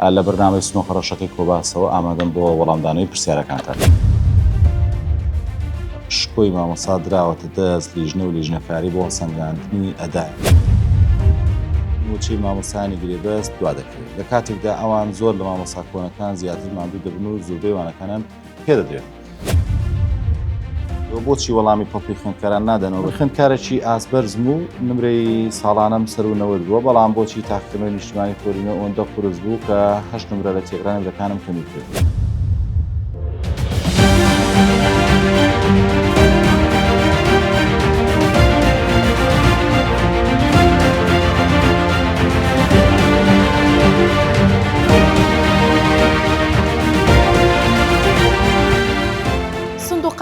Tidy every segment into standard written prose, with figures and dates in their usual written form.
لە بەرنامەی سنووخە ڕەشەکەی کۆباسەوە ئامادەم بۆ وەڵامدانەوەی پرسیارەکانتان. شکۆی مامۆستا دراوەتە دەست لیژنە و لیژنەکاری بۆ سەنگاندنی ئەدای. موچەی مامۆستانی گرێبەست دوا دەکرێت. لە کاتێکدا ئەوان زۆر لە مامۆستا کۆنەکان زیاتر ماندوو دەبن و زۆربەی وانەکانیان پێدەدرێت. بۆچی وەڵامی پەڵپی خوێندکاران نادەنەوە؟ خوێندکارێکی ئاسبەرزم و نمرەی ساڵانەم سەرونەوەت بووە، بەڵام بۆچی تاقیکردنەوەی نیشتیمانی کۆرینە ئەوەندە قورس بوو کە 8 نمرە لە تێگرانەکانم کەمی کرد.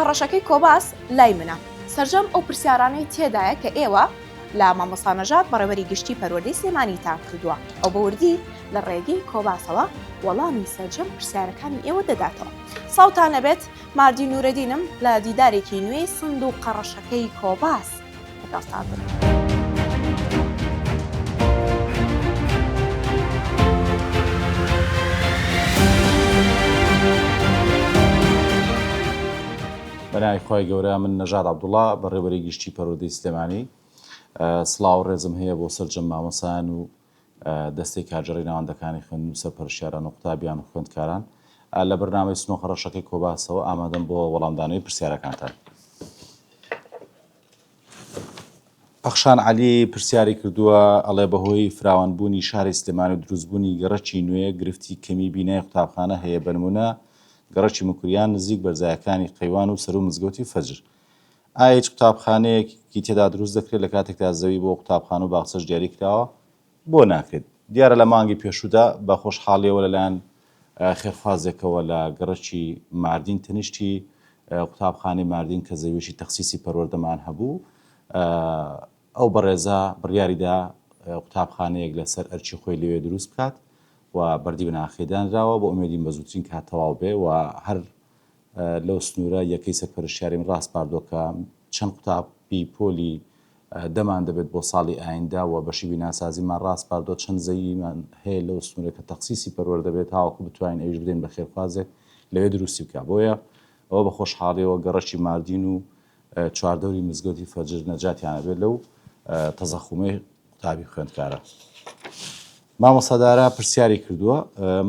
ڕەشەکەی کۆباس لای منە. سەرجەم ئەو پرسیارانەی تێدایە کە ئێوە لە مامۆستا نەژاد بەڕێوەری گشتی پەروەردەی سلێمانیتان کردووە. ئەو بەوردی لە ڕێگەی کۆباسەوە وەڵامی سەرجەم پرسیارەکانی ئێوە دەداتەوە. ساوتان نەبێت ماردی نورەدینم لە دیدارێکی نوێی سندووقە ڕەشەکەی کۆباس بەدەستان بن. بەناوی خۆی گەورە، من نەژاد عەبدوڵڵا بەڕێوەری گشتی پەروەردەی سلێمانی. سڵاو ڕێزم هەیە بۆ سەرجەم مامۆسایان و دەستەی کارژەڕی ناوەندەکانی خوێندن و سەرپەرشتیاران و قوتابیان و خوێندکاران. لە بەرنامەی سنووخە ڕەشەکەی کۆباسەوە ئامادەم بۆ وەڵامدانەوەی پرسیارەکانتان. پەخشان عەلی پرسیاری کردووە، ئەڵێ بەهۆی فراوانبوونی شاری سلێمانی و دروستبوونی گەڕەکی نوێ گرفتی کەمی بینای قوتابخانە هەیە. بە نمونە گەڕەکی مکوریان نزیک بەرزایەکانی قەیوان و سەر و مزگەوتی فەجر. ئایا هیچ قوتابخانەیەکی تێدا دروست دەکرێت لە کاتێکدا زەوی بۆ قوتابخانە و باخچەش دیاری کراوە؟ بۆ ناکرێت. دیارە لە مانگی پێشوودا بە خۆشحاڵیەوە لەلایەن خێرخوازێکەوە لە گەڕەکی ماردین تەنیشتی قوتابخانەی ماردین کە زەویشی تەخسیسی پەروەردەمان هەبوو، ئەو بەڕێزە بڕیاریدا قوتابخانەیەک لەسەر ئەرچی خۆی لەوێ دروست بکات و بەردی بناخێدانراوە بۆ ئومێدین بە زووترین کات تەواو بێ و هەر لەو سنوورە یەکەی سەرپەرشتیاریم ڕاست پاردۆ کە چەند قوتابی پۆلی دەمان دەبێت بۆ ساڵی ئایندا و بەشی بیناسازیمان ڕاست پاردۆ چەند زەویمان هەیە لەو سنوورە کە تەخسیسی پەروەردەبێت تاوەکو بتوانین ئەویش بدەین بە خێرخوازێک لەوێ دروستی بکە. بۆیە ئەوە بە خۆشحاڵیەوە گەڕەکی ماردین و چواردەوری مزگەوتی فەجر نەجاتیانە بێت لەو تەزەخومەی قوتابی خوێندکارە. مامۆستادارە پرسیاری کردووە،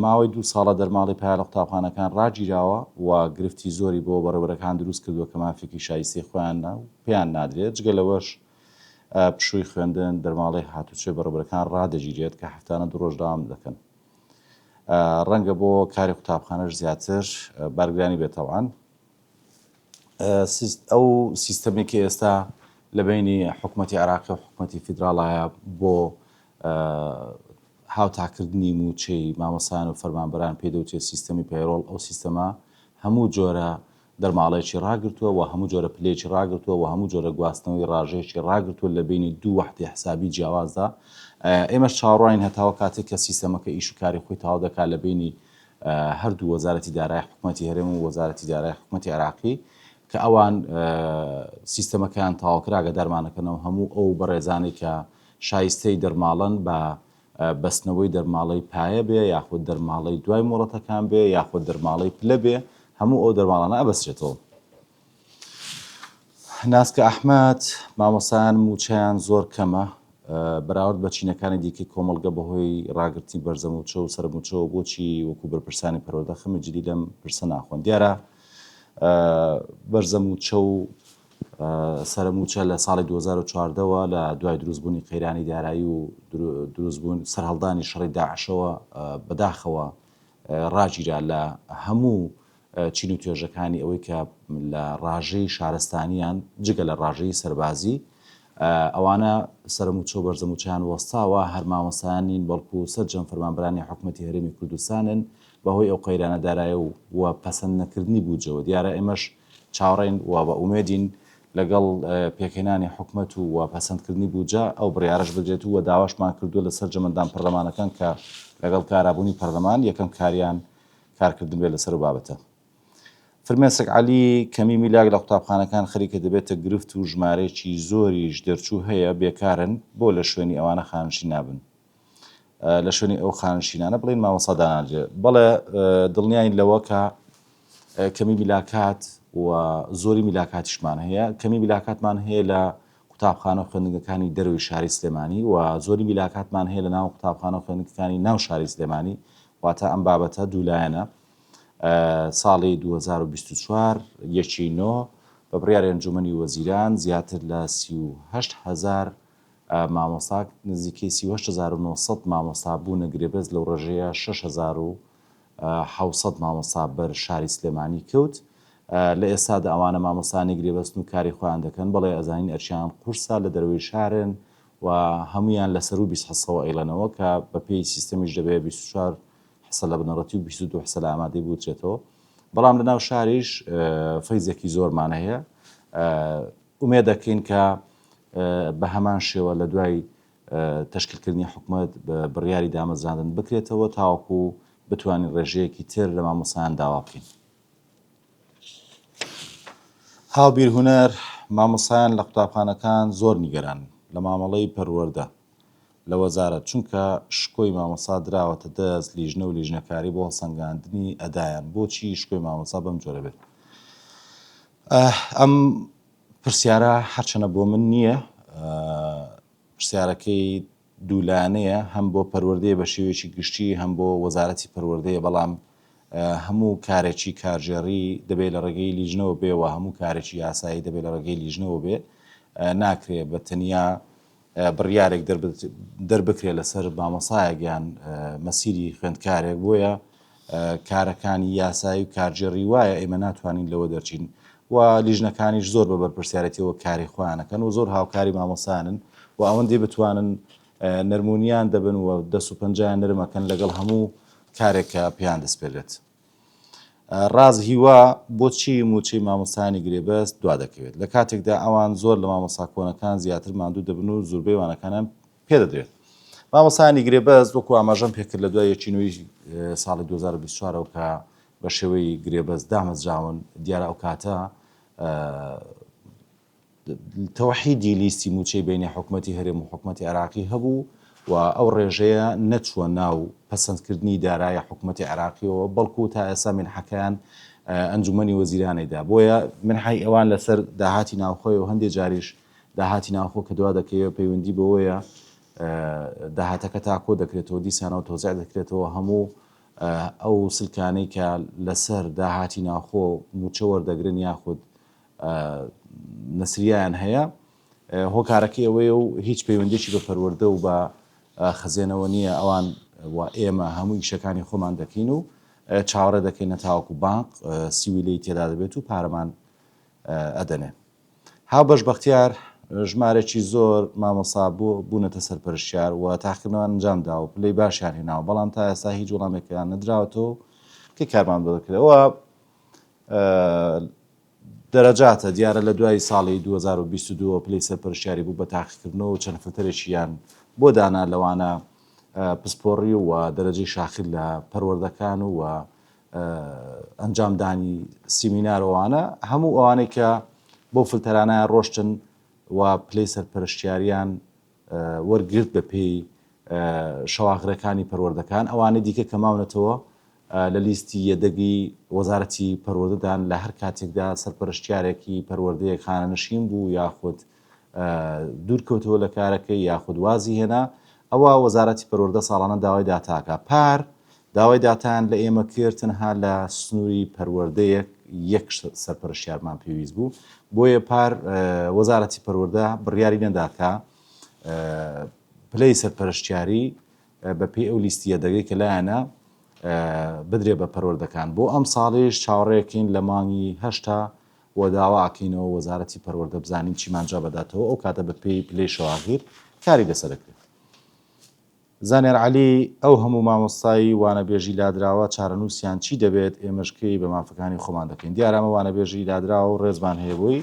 ماوەی 2 ساڵە دەرماڵی پایە لە قوتابخانەکان ڕاگیراوە و گرفتی زۆری بۆ بەڕێوەبەرەکان دروست کردووە کە مافێکی شایستی خۆیان پێیان نادرێت. جگە لەوەش پشووی خوێندن دەرماڵی هاتوچێ بەڕێوەبەرەکان ڕادەگیرێت کە هەفتانە 2 ڕۆژ داوام دەکەن. ڕەنگە بۆ کاری قوتابخانەش زیاتر بارگرانی بێتەوەن. ئەو سیستەمێکی ئێستا لە بینی حکوومەتی عێراقی و حکوومەتی فیدراڵایە بۆ هاوتاکردنی موچەی مامۆستایان و فەرمانبەران پێدەوتێت سیستەمی پەیڕۆڵ. ئەو سیستەمە هەموو جۆرە دەرماڵەیەکی ڕاگرتووە و هەموو جۆرە پلەیەکی ڕاگرتووە و هەموو جۆرە گواستنەوەی ڕاژەیەکی ڕاگرتووە لە بینی 2 وەحدەی حسابی جیاوازدا. ئێمەش چاوەڕوانین هەتاوە کاتێک کە سیستەمەکە ئیش و کاری خۆی تەواو دەکات لە بینی هەردوو وەزارەتی دارایی حکوومەتی هەرێم و وەزارەتی دارایی حکوومەتی عێراقی کە ئەوان سیستەمەکەیان تەواوکراگە دەرمانەکەنەوە هەموو ئەو بەڕێزانی کە شایستەی دەرماڵن بە بەستنەوەی دەرماڵەی پایە بێ یاخود دەرماڵەی دوای مۆڵەتەکان بێ یاخود دەرماڵەی پلە بێ، هەموو ئەو دەرماڵانە ئەبەسترێتەوە. ناسکە ئەحمەد، مامۆستایان موچەیان زۆر کەمە بەراورد بە چینەکانی دیکەی کۆمەڵگە بەهۆی ڕاگرتی بەرزەموچە و سەرموچەوە بۆچی وەکو بەرپرسانی پەروەردە خەمی جدی لەم پرسە ناخۆن. دیارە بەرزەموچە و سەرموچە لە ساڵی 2014ەوە لە دوای دروستبوونی قەیرانی دارایی و دروستبوون سەرهەڵدانی شەڕی داعشەوە بەداخەوە ڕاگیرا لە هەموو چین و توێژەکانی ئەوەی کە لە ڕاژەی شارستانیان جگە لە ڕاژەی سەربازی ئەوانە سەرموچە و بەرزەموچیان وەستاوە هەر مامۆستایانین بەڵکو سەرجەم فەرمانبەرانی حکوومەتی هەرێمی کوردستانن بەهۆی ئەو قەیرانە دارایە و پەسەند نەکردنی بووجەوە. دیارە ئێمەش چاوەڕێین و بە ئومێدین لەگەڵ پێکهێنانی حکوومەت و پەسەندکردنی بووجە ئەو بڕیارەش بدرێت و داواشمان کردووە لەسەر جەمەندان پەرلەمانەکان کە لەگەڵ کارابوونی پەرلەمان یەکەم کاریان کارکردن بێت لەسەر بابەتە. فرمێسک عەلی کەمی میلاک لە قوتابخانەکان خەریکە دەبێتە گرفت و ژمارەیەکی زۆریش دەرچوو هەیە بێکارن بۆ لە شوێنی ئەوانە خانشین نابن. لە شوێنی ئەو خانشینانە بڵێن مامۆستا داناجێ بەڵێ دڵنیاین لەوە کە کەمی میلاکات و زۆری میلاکاتیشمان هەیە کەمی میلاکاتمان هەیە لە قوتابخانە خوێندنگەکانی دەروی شاری سلێمانی و زۆری میلاکاتمان هەیە لە ناو قوتابخانە خوێندنگەکانی ناو شاری سلێمانی واتە ئەم بابەتە دوولایەنە ساڵی 2024 یەکی نۆ بە بڕیاری ئەنجومەنی وەزیران زیاتر لە 38,000 مامۆستا نزیکەی 38,900 مامۆستا بوونە گرێبەست لەو ڕێژەیە 6,700 مامۆستا بەر شاری سلێمانی کەوت لە ئێستادا ئەوانە مامۆستانی گرێبەست و کاری خۆیان دەکەن بەڵێ ئەزانین ئەرچیان قورسا لە دەروی شارن و هەمویان لەسەر و 20 حسەوە ئەیڵەنەوە کە بەپێی سیستەمیش دەبێت 24 حسە لە بنەڕەتی و 22 حسە لە ئامادەی بوترێتەوە بەڵام لە ناو شاریش فەیزێکی زۆرمان هەیە ئومێد دەکەین کە بە هەمان شێوە لە دوای تەشکیلکردنی حکوومەت بڕیاری دامەزراندن بکرێتەوە تاوەکو بتوانین ڕێژەیەکی تر لە مامۆستایان داوا بکەین. هاوبیر هونەر مامۆستایان لە قوتابخانەکان زۆر نیگەران لە مامەڵەی پەروەردە لە وەزارەت چونکە شکۆی مامۆستا دراوەتە دەست لیژنە و لیژنەکاری بۆ هەڵسەنگاندنی ئەدایان بۆچی شکۆی مامۆستا بەم جۆرە بێت ئەم پرسیارە هەرچەنە بۆ من نییە پرسیارەکەی دوولانەیە هەم بۆ پەروەردەیە بە شێوەیەکی گشتی هەم بۆ وەزارەتی پەروەردەیە بەڵام هەموو کارێکی کارژێڕی دەبێت لە ڕێگەی لیژنەوە بێ و هەموو کارێکی یاسایی دەبێت لە ڕێگەی لیژنەوە بێ ناکرێت بە تەنیا بڕیارێک دەربکرێت لەسەر مامۆسایەکیان مەسیری خوێندکارێک بۆیە کارەکانی یاسایی و کارژێڕی وایە ئێمە ناتوانین لەوە دەرچین و لیژنەکانیش زۆر بە بەرپرسیارەتیەوە کاری خۆیانەکەن و زۆر هاوکاری مامۆسایانن و ئەوەندەی بتوانن نەرمونیان دەبن و دەست و پەنجیان نەرمەکەن لەگەڵ هەموو کارێکە پێیان دەستپێرێت. ڕاز هیوا بۆچی موچەی مامۆستایانی گرێبەست دوا دەکەوێت لە کاتێکدا ئەوان زۆر لە مامۆستا کۆنەکان زیاتر ماندوو دەبن و زۆربەی وانەکانیان پێدەدرێت. مامۆستایانی گرێبەست وەکو ئاماژەم پێکرد لە دوای یەکی نوێی ساڵی 2024 کە بە شێوەی گرێبەست دامەزراون دیارە ئەو کاتە تەوحیدی لیستی موچەی بینی حکوومەتی هەرێم و حکوومەتی عێراقی هەبوو و ئەو ڕێژەیە نەچووە ناو پەسەندکردنی دارایە حکوومەتی عێراقیەوە بەڵکو تا ئێستا منحەکەیان ئەنجومەنی وەزیرانەیدا بۆیە منحی ئەوان لەسەر داهاتی ناوخۆی و هەندێک جاریش داهاتی ناوخۆ کە دوا دەکەوێت پەیوەندی بەوەیە داهاتەکە تا کۆ دەکرێتەوە دیسانەوە تۆزیع دەکرێتەوە هەموو ئەو سلکانەی کە لەسەر داهاتی ناوخۆ موچە وەردەگرن یاخود نەسریایان هەیە هۆکارەکەی ئەوەیە و هیچ پەیوەندێکی بە پەروەردە و بە خەزێنەوە نییە ئەوان و ئێمە هەموو ئیشەکانی خۆمان دەکەین و چاوەڕێ دەکەین نەتاوەکو بانک سیویلەی تێدا دەبێت و پارەمان ئەدەنێ. هاو بەشبەختیار ژمارێکی زۆر مامۆستا بوونەتە سەرپەرشتیار و تاقیکردنەوە ئەنجامدا و پلەی باشیان هێناوە بەڵام تا ئێستا هیچ وەڵامێکیان نەدراوەتەوە کە کارمان دەکرێتەوە دەرەجاتە دیارە لە دوای ساڵی 2022 پلەی سەرپەرشتیاری بوو بە تاقیکردنەوە و چەند فلتەرێکیان بۆ دانا لەوانە پسپۆڕی و دەرەجەی شاخر لە پەروەردەکان و ئەنجامدانی سیمینارەوانە هەموو ئەوانەی کە بۆ فلتەرانە ڕۆشتن و پلەی سەرپەرشتیاریان وەرگرت بە پێی شەواغرەکانی پەروەردەکان ئەوانە دیکە کە ماونەتەوە لە لیستی یەدەگی وەزارەتی پەروەردەدان لە هەر کاتێکدا سەرپەرشتیارێکی پەروەردەیەک خانەنشین بوو یاخود دوورکەوتەوە لە کارەکەی یاخود وازی هێنا ئەوە وەزارەتی پەروەردە ساڵانە داوای داتاکە پار داوای داتان لە ئێمە کرد تەنها لە سنووری پەروەردەیەک یەک سەرپەرشتیارمان پێویست بوو بۆیە پار وەزارەتی پەروەردە بڕیاری نەداکە پلەی سەرپەرشتیاری بەپێی ئەو لیستی یەدەگەی کە لایەنە بدرێ بە پەروەردەکان بۆ ئەم ساڵیش چاوەڕێکین لە مانگی هەشتا و داواکەینەوە وەزارەتی پەروەردە بزانین چیمانجا بەداتەوە ئەو کاتە بە پێی پلەی شەواغیر کاری لەسەرەکرێت. زانێر عەلی ئەو هەموو مامۆستایی وانەبێژی لادراوە چارەنووسیان چی دەبێت ئێمەشکەی بە مافەکانی خۆمان دەکەین دیارەمە وانەبێژی لادراوە و ڕێزمان هەیە بووی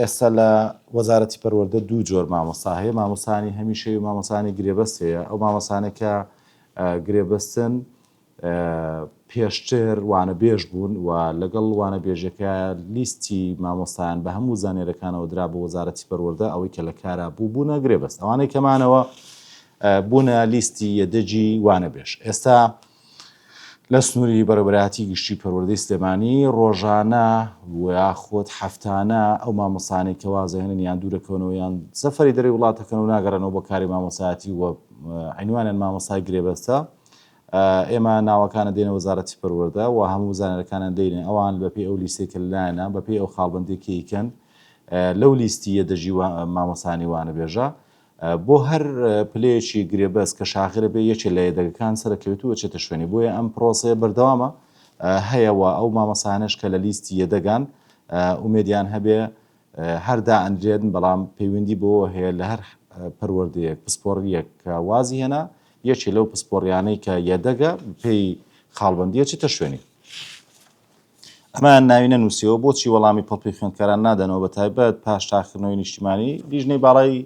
ئێستا لە وەزارەتی پەروەردە دوو جۆر مامۆستا هەیە مامۆستانی هەمیشەی و مامۆستانی گرێبەست هەیە ئەو مامۆستانێکە گرێبەستن پێشتر وانەبێژ بوون و لەگەڵ وانەبێژەکە لیستی مامۆستایان بە هەموو زانێرەکانەوە درا بە وەزارەتی پەروەردە ئەوەی کە لە کارا بوو بوونە گرێبەست ئەوانەی کەمانەوە بوونە لیستی یەدەجی وانەبێژ. ئێستا لە سنووری بەڕێوەبەرایەتی گشتی پەروەردەی سلێمانی ڕۆژانە یاخۆت هەفتانە ئەو مامۆستانەی کە وازەهێنن یان دوورەکەونەوە یان سەفەری دەرەوی وڵاتەکەن و ناگەڕێنەوە بۆ کاری مامۆستایەتی و عنوانیان مامۆستای گرێبەستە. ئێمە ناوەکانە دێنە وەزارەتی پەروەردە و هەموو زانەرەکانیان دێنێ ئەوان بەپێی ئەو لیستێکە لایەنە بەپێی ئەو خاڵبەندێکی ئیکەن لەو لیستی یەدەجی مامۆستانی وانەبێژە بۆ هەر پلەیەکی گرێبەست کە شاخرە بێ یەکێ لە یەدەگەکان سەرکەوتووە چێتە شوێنی بۆیە ئەم پرۆسەیە بەردەوامە هەیەوە ئەو مامۆستانەش کە لە لیستی یەدەگان ئومێدیان هەبێ هەردا ئەندرێن بەڵام پەیوەندی بۆ هەیە لە هەر پەروەردەیەک پسپۆڕیەک کە وازی هێنا یەکێ لەو پسپۆڕیانەی کە یەدەگە پێی خاڵبەندیە چێتە شوێنی. ئەمان ناوینە نووسیەوە بۆچی وەڵامی پڵپی خوێندکاران نادەنەوە بە تایبەت پاش تاخیرنەوەی نیشتیمانی لیژنەی باڵای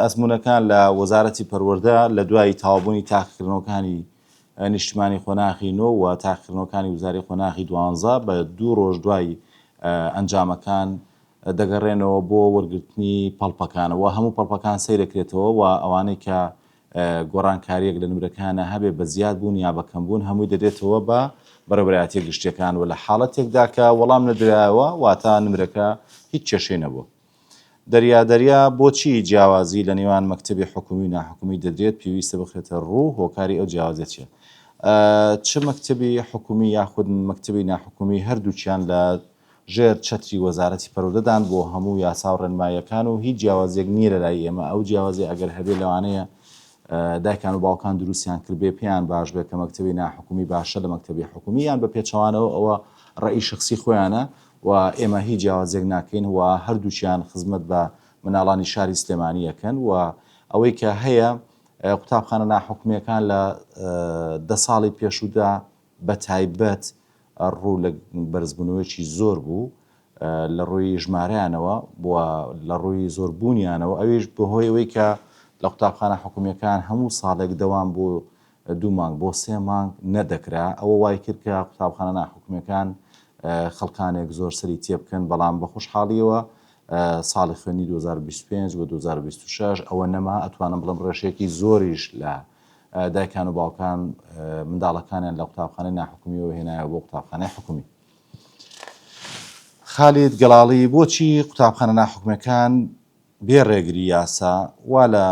ئەزمونونەکان لە وەزارەتی پەروەردە لە دوای تاوابوونی تاقیکردنەوەکانی نیشتیمانی خۆناغی نۆ و تاقیکردنەوەکانی وزاری خۆناغی 12 بە 2 ڕۆژ دوای ئەنجامەکان دەگەڕێنەوە بۆ وەرگرتنی پەڵپەکانەوە هەموو پەڵپەکان سەیرەکرێتەوە و ئەوانەی کە گۆڕانکاریەک لە نمرەکانە هەبێ بە زیاد بوون یا بەکەم بوون هەمووی دەدێتەوە بە بەڕێوەبەرایەتی گشتیەکان و لە حاڵەتێکدا کە وەڵام نەدرایەوە واتە نمرەکە هیچ کێشەی نەبووە. دەریا بۆچی جیاوازی لە نێوان مەکتەبی حکومی و ناحکومی دەدرێت پێویستە بخرێتە ڕوو هۆکاری ئەو جیاوازیە چیە؟ چ مەکتەبی حکومی یاخود مەکتەبی ناحکومی هەردووچیان لە ژێر چەتری وەزارەتی پەروەردەدان بۆ هەموو یاسا و ڕێنماییەکان و هیچ جیاوازیەک نییە لە لای ئێمە ئەو جیاوازی ئەگەر هەبێ لەوانەیە دایکان و باوکان دروستیان کردبێ پێیان باش بێت کە مەکتەبی ناحکومی باشە لە مەکتەبی حکومی یان بە پێچەوانەوە ئەوە ڕێی شخصی خۆیانە و ئێمە هیچ جیاوازێک ناکەین و هەردووچیان خزمەت بە مناڵانی شاری سلێمانیەکەن و ئەوەی کە هەیە قوتابخانە ناحکومیەکان لە 10 ساڵی پێشوودا بە تایبەت ڕوو لە بەرزبوونەوەیکی زۆر بوو لە ڕووی ژمارەیانەوە لە ڕووی زۆربوونیانەوە ئەویش بەهۆی ئەوەی کە لە قوتابخانە حکومیەکان هەموو ساڵێک دەوام بۆ 2 مانگ بۆ 3 مانگ نەدەکرا ئەوە وای کرد کە قوتابخانە ناحکومیەکان خەڵکانێک زۆر سەری تێ بکەن بەڵام بە خۆشحاڵیەوە ساڵی خوێنی 2025 و 2026 ئەوە نەما ئەتوانم بڵم ڕێشێکی زۆریش لە دایکان و باوکان منداڵەکانیان لە قوتابخانەی ناحکومیەوە هێنایە بۆ قوتابخانەی حکومی. خالید گەڵاڵی بۆچی قوتابخانە ناحکومیەکان بێ ڕێگری یاسا وا لە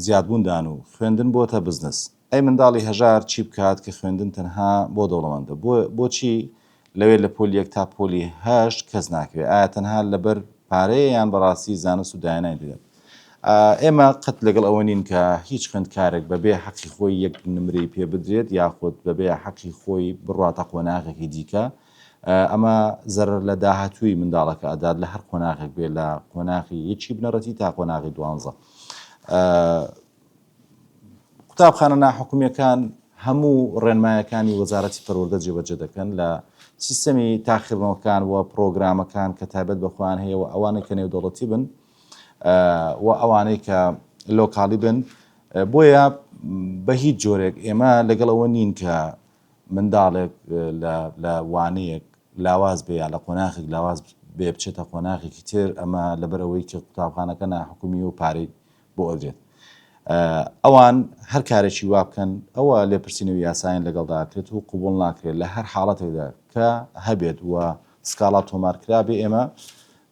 زیادبووندان و خوێندن بۆتە بزنس ئەی منداڵی هەژار چی بکات کە خوێندن تەنها بۆ دەوڵەمەندە بۆچی لەوێ لە پۆلی 1 تا پۆلی 8 کەس ناکەوێت ئایا تەنها لەبەر پارەیە یان بەڕاستی زانست و داهێنانی دێت. ئێمە قەت لەگەڵ ئەوە نین کە هیچ خوێندکارێک بەبێ حەقی خۆی یەک نمرەی پێ بدرێت یاخود بەبێ حەقی خۆی بڕاتە قۆناغێکی دیکە ئەمە زەرر لە داهاتووی منداڵەکە ئەدات لە هەر قۆناغێک بێ لە قۆناغی یەکی بنەڕەتی تا قۆناغی 12. قوتابخانە ناحکومیەکان هەموو ڕێنمایەکانی وەزارەتی پەروەردە جێبەجێ دەکەن لە سیستەمی تاخیرنەوەکان و پرۆگرامەکان کە تایبەت بەخۆیان هەیە و ئەوانەی کە نێودەوڵەتی بن و ئەوانەی کە لۆکاڵی بن بۆیە بە هیچ جۆرێک ئێمە لەگەڵەوە نین کە منداڵێک لە وانەیەک لاواز بێ یا لە قۆناغێک لاواز بێ بچێتە قۆناغێکی تر ئەمە لەبەرەوەی کە قوتابخانەکە ناحکومی و پارەی بۆ ئەدرێت ئەوان هەر کارێکی وا بکەن ئەوە لێپرسینەوەی یاسایین لەگەڵداکرێت و قوبوڵ ناکرێت لە هەر حاڵەتێکدا کە هەبێت وە سکاڵا تۆمارکرا بێ ئێمە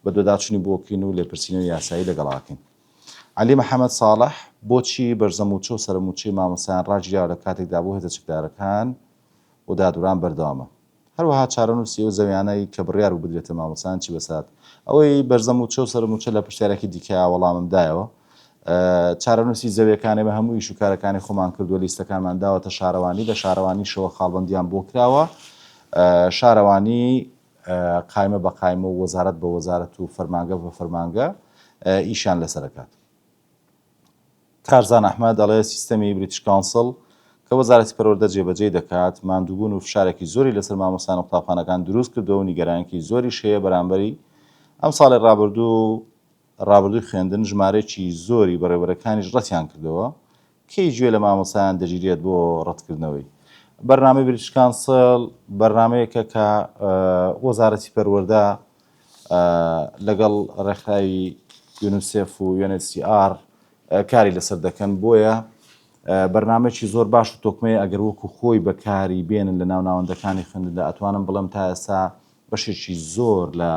بە دۆداچنی بۆکەین و لێپرسینەوەی یاسایی لەگەڵاکەین. عەلی محەممەد ساڵح بۆچی بەرزەموچە و سەرموچەی مامۆستایان ڕاگیراوە لە کاتێکدا بۆ هێزە چەکدارەکان و دادوران بەردەوامە هەروەها چارەنووسی و زەویانەی کە بڕیار و بدرێتە مامۆستایان چی بەسات ئەوەی بەرزەموچە و سەرموچە لە پرسیارێکی دیکەیە وەڵاممدایەوە چارەنووسی زەویەکانی بە هەموو ئیش و کارەکانی خۆمان کردووە لیستەکانمان داوەتە شارەوانی لە شارەوانی شەوە خاڵبەندیان بۆ کراوە شارەوانی قایمە بە قایمە و وەزارەت بە وەزارەت و فەرمانگە بە فەرمانگە ئیشان لەسەرکات. کارزان ئەحمەد دەڵێ سیستەمی بریتیش کاونسڵ کە وەزارەتی پەروەردە جێبەجێ دەکات ماندووبوون و فشارێکی زۆری لەسەر مامۆستان و قوتابخانەکان دروست کردەوە و نیگەرانێکی زۆریش هەیە بەرامبەری ئەم ساڵی ڕابردووی خوێندن ژمارەیەکی زۆری بەڕێوەبەرەکانیش ڕەتیان کردەوە کەی گوێ لە مامۆستایان دەگیرێت بۆ ڕەتکردنەوەی. بەرنامەی بریتیش کاونسڵ بەرنامەیەکە کە وەزارەتی پەروەردە لەگەڵ ڕێکخراوی یونیسف و UNHCR کاری لەسەر دەکەن بۆیە بەرنامەی زۆر باش و تۆکمەیە ئەگەر وەکو خۆی بەکاری بێنن لە ناو ناوەندەکانی خوێندندا ئەتوانم بڵم تا ئێستا بەشێکی زۆر لە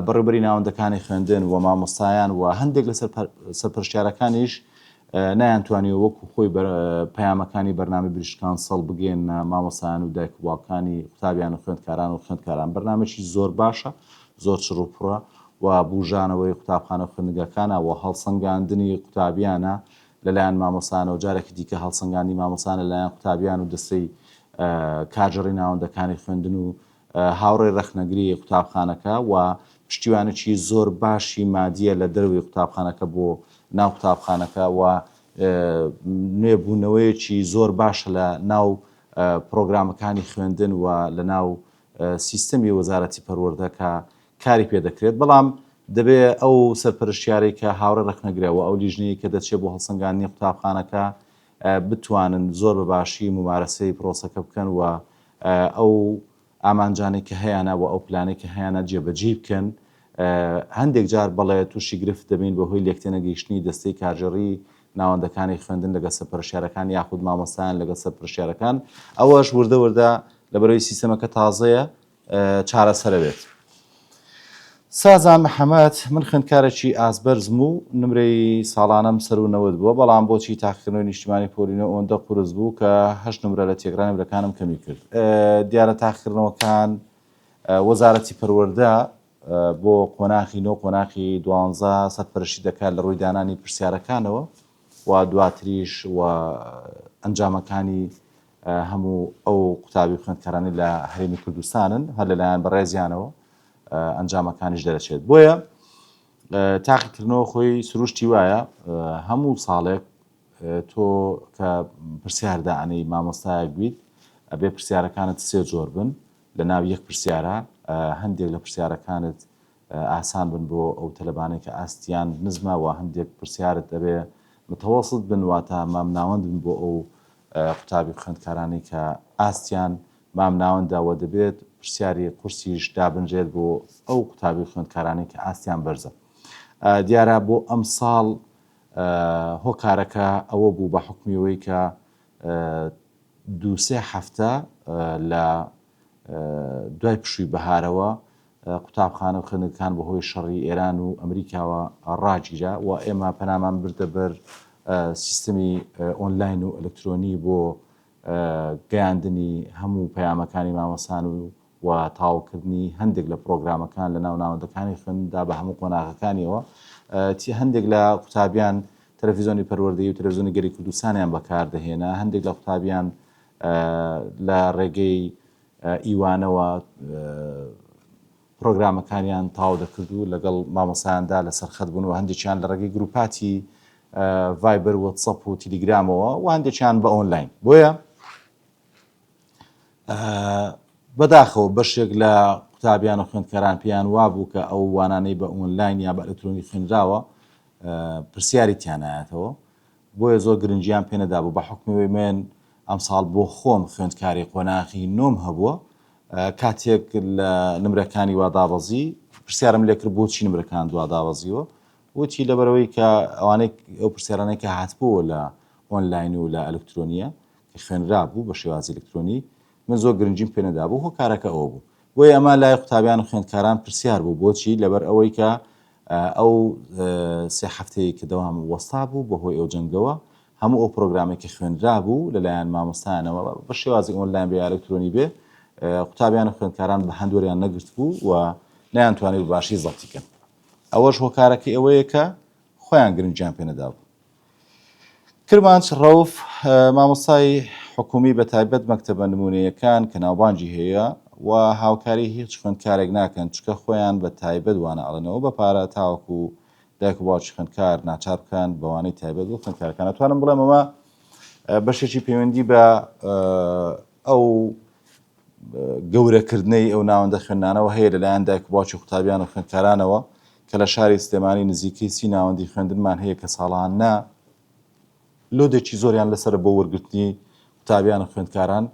بەڕێوەبەری ناوەندەکانی خوێندن و مامۆستایان و هەندێک لە سەرپەرشتیارەکانیش نایانتوانیەوە وەکو خۆی پەیامەکانی بەرنامەی بریشکان سەڵ بگێن مامۆستایان و دایک و باوکانی قوتابیان و خوێندکاران و خوێندکاران بەرنامەی زۆر باشە زۆر چڕوپڕە و بوژانەوەی قوتابخانە خوێندنگەکانە و هەڵسەنگاندنی قوتابیانە لەلایەن مامۆسانە و جارێکی دیکە هەڵسەنگاندنی مامۆسانە لەلایەن قوتابیان و دەستەی کارژەڕی ناوەندەکانی خوێندن و هاوڕێ ڕەخنەگری قوتابخانەکە و پشتیوانێکی زۆر باشی مادیە لە دەروی قوتابخانەکە بۆ ناو قوتابخانەکە و نوێبوونەوەیەکی زۆر باشە لە ناو پرۆگرامەکانی خوێندن و لە ناو سیستەمی وەزارەتی پەروەردەکە کاری پێ دەکرێت بەڵام دەبێ ئەو سەرپەرشتیارەی کە هاوڕێ ڕەخنەگرەوە ئەو لیژنەیە کە دەچێت بۆ هەڵسەنگاندنی قوتابخانەکە بتوانن زۆر بەباشی ممارەسەی پرۆسەکە بکەن و ئەو ئامانجانێک کە هەیەە و ئەو پلانێک کە هەیەە جێبەجێ بکەن هەندێک جار بەڵێ تووشی گرفت دەبین بەهۆی لێکتێنەگەیشتنی دەستەی کارژەڕی ناوەندەکانی خوێندن لەگە سەرپەرشتیارەکان یاخود مامۆستایان لەگە سەرپەرشتیارەکان ئەوەش وردە وردە لەبەرەوەی سیستەمەکە تازەیە چارەسەرە بێت. سازان محەممەد من خوێندکارێکی ئازبەرزم و نمرەی ساڵانەم سەر و نەوەت بووە بەڵام بۆچی تاقیکردنەوەی نیشتیمانی پۆلینە ئەوەندە قورس بوو کە 8 نمرە لە تێگرانی نمرەکانم کەمی کرد. دیارە تاقیکردنەوەکان وەزارەتی پەروەردە بۆ قۆناغی نۆ قۆناغی 12 سەرپەرشتی دەکات لە ڕووی دانانی پرسیارەکانەوە و دواتریش و ئەنجامەکانی هەموو ئەو قوتابی خوێندکارانی لە هەرێمی کوردستانن هەر لەلایەن بەڕێزیانەوە ئەنجامەکانیش دەرەچێت بۆیە تاقیکردنەوە خۆی سروشتی وایە هەموو ساڵێک تۆ کە پرسیاردانەی مامۆستایەک بیت ئەبێ پرسیارەکانت سێ جۆر بن لە ناو یەک پرسیارە هەندێک لە پرسیارەکانت ئاسان بن بۆ ئەو تەلەبانەی کە ئاستیان نزمە و هەندێک پرسیارت دەبێ متەوەسط بن واتە مامناوەند بن بۆ ئەو قوتابی خوێندکارانی کە ئاستیان مامناوەنداوە دەبێت پرسیاری قورسیش دابنجێت بۆ ئەو قوتابی خوێندکارانی کە ئاستیان بەرزە. دیارە بۆ ئەم ساڵ هۆکارەکە ئەوە بوو بە حکمیەوەی کە 2-3 هەفتە لە دوای پشووی بەهارەوە قوتابخانە و خوێندنگەکان بەهۆی شەڕی ئێران و ئەمریکاوە ڕاگیرا و ئێمە پەنامان بردە بەر سیستەمی ئۆنلاین و ئەلکترۆنی بۆ گەیاندنی هەموو پەیامەکانی مامۆسان و تاوکردنی هەندێک لە پرۆگرامەکان لە ناو ناوەندەکانی خوێندندا بە هەموو قۆناغەکانیەوە هەندێک لە قوتابیان تەلەڤیزۆنی پەروەردەیی و تەلەڤیزۆنی گەری کوردستانیان بەکاردەهێنا هەندێک لە قوتابیان لە ڕێگەی ئیوانەوە پرۆگرامەکانیان تاو دەکرد و لەگەڵ مامۆسایاندا لەسەر خەت بوون و هەندێکیان لە ڕێگەی گروپاتی ڤایبەر وەتسەپ و تیلیگرامەوە و هەندێکیان بە ئۆنلاین بۆیە بەداخەوە بەشێک لە قوتابیان و خوێندکاران پێیان وابوو کە ئەو وانانەی بە ئۆنلاین یا بە ئەلکترۆنی خوێنراوە پرسیاری تیانایەتەوە بۆیە زۆر گرنگیان پێ نەدابوو بە حکمیەوەی من ئەم ساڵ بۆ خۆم خوێندکاری قۆناغی نۆم هەبووە کاتێک لە نمرەکانی وادابەزی پرسیارم لێکرد بۆچی نمرەکان دوادابەزیوە وتی لەبەرەوەی کە ئەوانەی ئەو پرسیارانەی کە هاتبووە لە ئۆنلاین و لە ئەلکترۆنیە کە خوێنرا بوو بە شێوازی ئەلکترۆنی من زۆر گرنگیم پێ نەدابوو هۆکارەکە ئەوە بوو بۆیە ئەمە لای قوتابیان و خوێندکاران پرسیار بوو بۆچی لەبەر ئەوەی کە ئەو 3 هەفتەیە کە دەوام وەستا بوو بەهۆی ئەو جەنگەوە هەموو ئەو پرۆگرامێکی خوێنرا بوو لەلایەن مامۆستایانەوە بە شێوازی ئۆنلاین بە ئەلکترۆنی بێ قوتابیان و خوێندکاران بە هەندوەریان نەگرت بوو و نەیانتوانێت باشی زەڵتی بکەن ئەوەش هۆکارەکەی ئەوەیە کە خۆیان گرنگیان پێ نەدابوو. کرمانچ ڕەوف مامۆستای حکومی بە تایبەت مەکتەبە نمونەیەکان کە ناوبانجی هەیە و هاوکاری هیچ خوێندکارێک ناکەن چکە خۆیان بە تایبەت وانە ئەڵێنەوە بە پارە تاوەکو دایک و باوکی خوێندکار ناچار بکەن بەوانەی تایبەت و خوێندکارەکان ئەتوانم بڵێم ئەمە بەشێکی پەیوەندی بە ئەو گەورەکردنەی ئەو ناوەندە خوێندانەوە هەیە لەلایەن دایک و باوکی قوتابیان و خوێندکارانەوە کە لە شاری سلێمانی نزیکەی 30 ناوەندی خوێندنمان هەیە کە ساڵانە لۆدێکی زۆریان لەسەر بۆ وەرگرتنی قوتابیان و خوێندکاران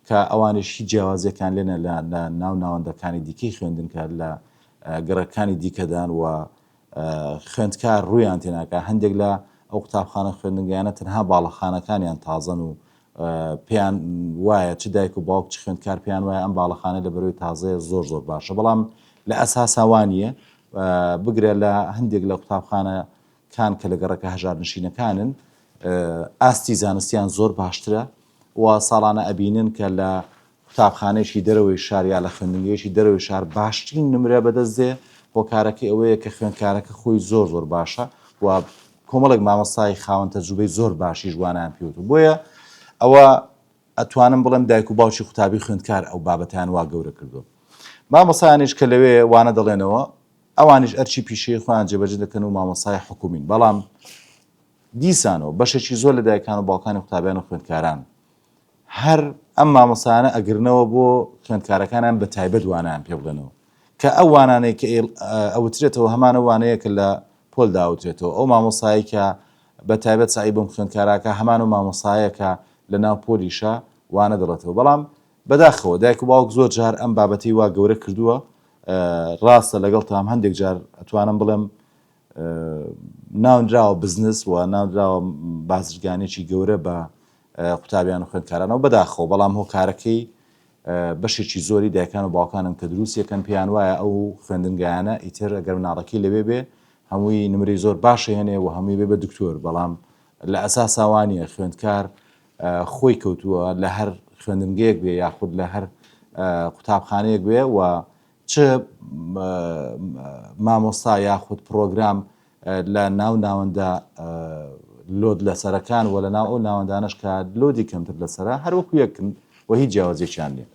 کە ئەوانش هیچ جیاوازیەکان لێنە لە ناو ناوەندەکانی دیکەی خوێندن کە لە گەڕەکانی دیکەدان و خوێندکار ڕوویان تێناکە هەندێک لە ئەو قوتابخانە خوێندنگیانە تەنها باڵەخانەکانیان تازەن و پێیان وایە چ دایک و باوک چ خوێندکار پێیان وایە ئەم باڵەخانە لە بەرەوەی تازەیە زۆر زۆر باشە بەڵام لە ئەساساوانیە بگرێت لە هەندێک لە قوتابخانەکان کە لە گەڕەکە هەژار نشینەکانن ئاستی زانستیان زۆر باشترە و ساڵانە ئەبینن کە لە قوتابخانەیەکی دەرەوەی شار یا لە خوێندنگەیەکی دەرەوەی شار باشترین نمرە بەدەستدێ هۆکارەکە ئەوەیە کە خوێندکارەکە خۆی زۆر زۆر باشە و کۆمەڵێک مامۆستای خاوەن تەجروبەی زۆر باشی جوانیان پێوت بۆیە ئەوە ئەتوانم بڵێم دایک و باوکی قوتابی خوێندکار ئەو بابەتیان وا گەورە کردو مامۆستایانیش کە لەوێ وانە دەڵێنەوە ئەوانیش ئەرچی پیشەی خۆیان جێبەجێ دەکەن و مامۆستای حکومین بەڵام دیسانەوە بەشێکی زۆر لە دایکان و باوکانی قوتابیان و خوێندکاران هەر ئەم مامۆستایانە ئەگرنەوە بۆ خوێندکارەکانیان بە تایبەت وانیان پێ بڵێنەوە کە ئەو وانانەی کە ئەوترێتەوە هەمانە وانەیە کە لە پۆلدا ئەوترێتەوە ئەو مامۆستایی کە بە تایبەت سعی بۆم خوێندکاراکە هەمان و مامۆستایەکە لە ناو پۆلیشە وانە دەڵێتەوە بەڵام بەداخەوە دایک و باوک زۆر جار ئەم بابەتی وا گەورە کردووە ڕاستە لەگەڵ تام هەندێک جار ئەتوانم بڵێم ناونراوە بزنس و ناونراوە بازرگانێکی گەورە بە قوتابیان و خوێندکارانەوە بەداخەوە بەڵام هۆکارەکەی بەشێکی زۆری دایکان و باوکانم کە دروست یەکەن پێیان وایە ئەو خوێندنگایانە ئیتر ئەگەر مناڵەکەی لەوێ بێ هەمووی نمرەی زۆر باشە هێنێ و هەمووی بێ بە دکتۆر بەڵام لە ئەساساوانیە خوێندکار خۆی کەوتووە لە هەر خوێندنگەیەک بێ یاخود لە هەر قوتابخانەیەک بێ و چ مامۆستا یاخود پرۆگرام لە ناو ناوەندە لۆد لەسەرەکان و لە ناو ئەو ناوەندانش کە لۆدی کەمتر لەسەرە هەروەکو یەکن و هیچ جیاوازێکیان نیە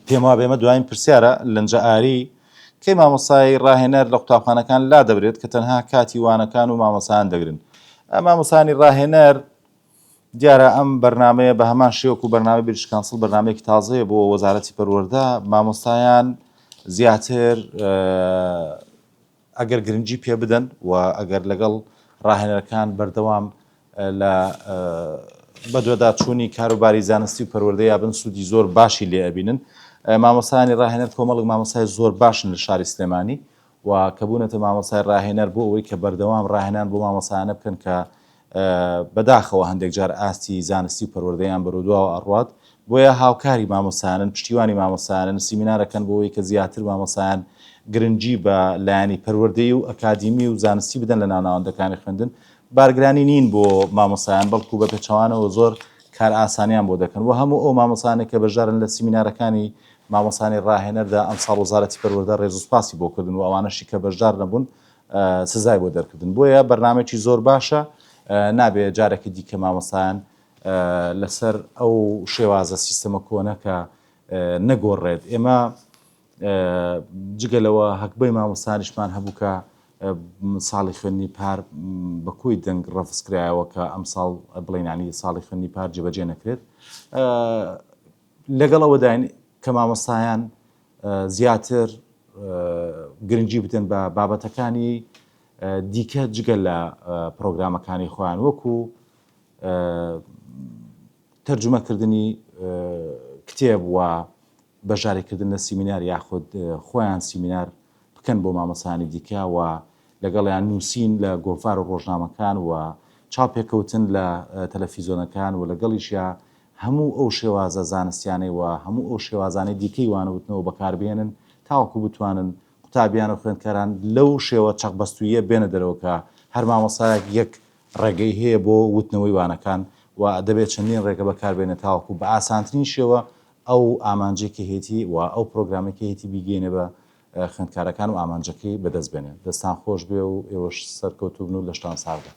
پێم وا بێمە دوایین پرسیارە لەنجە ئاری کەی مامۆستای ڕاهێنەر لە قوتابخانەکان لا دەبرێت کە تەنها کاتی وانەکان و مامۆستایان دەگرن مامۆستانی ڕاهێنەر دیارە ئەم بەرنامەیە بە هەمان شێوەکو بەرنامە بریتیش کانسڵ بەرنامەیەکی تازەیە بۆ وەزارەتی پەروەردە مامۆستایان زیاتر ئەگەر گرنگی پێ بدەن و ئەگەر لەگەڵ ڕاهێنەرەکان بەردەوام لە بەدوەداچوونی کاروباری زانستی و پەروەردە یابن سوودی زۆر باشی لێ ئەبینن مامۆستایانی ڕاهێنەر کۆمەڵک مامۆستای زۆر باشن لە شاری سلێمانی و کە بوونەتە مامۆستای ڕاهێنەر بۆ ئەوەی کە بەردەوام ڕاهێنان بۆ مامۆستایانە بکەن کە بەداخەوە هەندێک جار ئاستی زانستی و پەروەردەیان بەرەودواوە ئەڕوات بۆیە هاوکاری مامۆستایانن پشتیوانی مامۆستایانن سیمینارەکەن بۆەوەی کە زیاتر مامۆستایان گرنگی بە لایەنی پەروەردەی و ئەکادیمی و زانستی بدەن لە ناوناوەندەکانی خوێندن بارگرانی نین بۆ مامۆستایان بەڵکو بە پێچەوانەوە زۆر کار ئاسانیان بۆ دەکەن و هەموو ئەو مامۆستایانێک کە بەژارن لە سیمینارەکانی مامۆستانی ڕاهێنەردا ئەم ساڵ وەزارەتی پەروەردە ڕێز و سوپاسی بۆ کردن و ئەوانەشی کە بەشدار نەبوون سزای بۆ دەرکردن بۆیە بەرنامێکی زۆر باشە نابێت جارێکی دیکە مامۆستایان لەسەر ئەو شێوازە سیستەمە کۆنەکە نەگۆڕێت ئێمە جگەلەوە هەکبەی مامۆستانیشمان هەبوو کە ساڵی خوێندنی پار بەکوی دەنگ ڕەفزکرایەوە کە ئەم ساڵ بڵێنانی ساڵی خوێندنی پار جێبەجێ نەکرێت لەگەڵەوە داین کە مامۆستایان زیاتر گرنگی بدەن بە بابەتەکانی دیکە جگە لە پرۆگرامەکانی خۆیان وەکو تەرجمەکردنی کتێب و بەژارێکردن لە سیمینار یاخود خۆیان سیمینار بکەن بۆ مامۆستایانی دیکە و لەگەڵیان نووسین لە گۆڤار و ڕۆژنامەکان و چاپێکەوتن لە تەلەڤیزۆنەکان و لەگەڵیشیا هەموو ئەو شێوازە زانستیانەی و هەموو ئەو شێوازانەی دیکەی وانەوتنەوە بەکاربێنن تاوەکو بتوانن قوتابیان و خوێندکاران لەو شێوە چەقبەستویە بێنە دەرەوە کە هەر مامۆستایەک یەک ڕێگەی هەیە بۆ وتنەوەی وانەکان و دەبێت چەندین ڕێگە بەکاربێنێت تاوەکو بە ئاسانترین شێوە ئەو ئامانجێکی هێتی و ئەو پرۆگرامێکی هێتی بیگەێنێ بە خوێندکارەکان و ئامانجەکەی بەدەست بێنێت دەستان خۆش بێ و ئێوەش سەرکەوتوو بن و لە شتان ساردە.